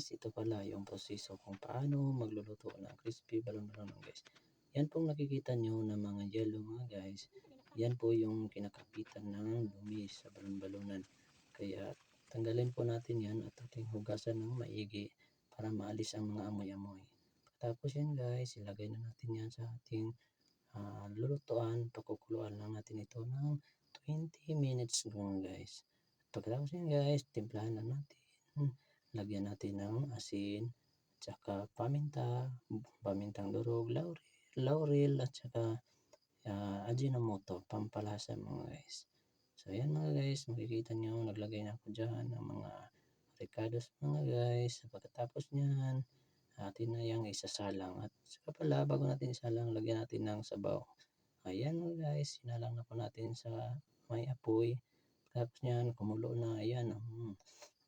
guys, ito pala yung proseso kung paano magluluto ng crispy balon-balon guys. Yan pong nakikita nyo na mga yellow mga guys, yan po yung kinakapitan ng dumi sa balon-balonan. Kaya tanggalin po natin yan at ating hugasan ng maigi para maalis ang mga amoy-amoy. Tapos yan guys, ilagay na natin yan sa ating lulutuan. Pakukuluan lang natin ito ng 20 minutes lang guys. Pagkatapos yan guys, timplahan na natin. Lagyan natin ng asin, tsaka pamintang durog, laurel at saka ajinomoto, pampalasa mga guys. So ayan mga guys, makikita nyo, naglagay na ako dyan ng mga ricados mga guys. Pagkatapos nyan, atin na yung isasalang. At saka pala, bago natin isalang, lagyan natin ng sabaw. Ayan mga guys, sinalang na po natin sa may apoy. Tapos nyan, kumulo na, ayan.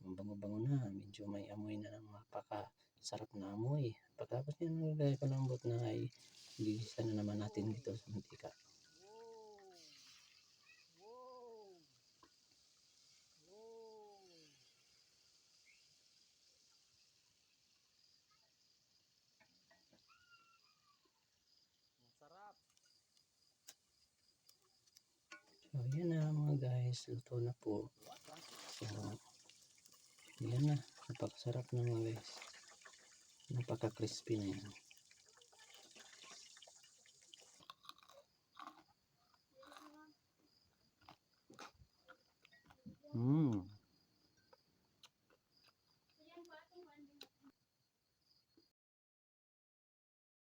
Ang bango-bango na, medyo may amoy na ng sarap na amoy. Pagkatapos nyan mga guys, palambot na ay gigisa na naman natin dito sa mantika. Sarap. So yan na mga guys, luto na po. So yan na, napakasarap na mga guys. Napaka crispy na yan.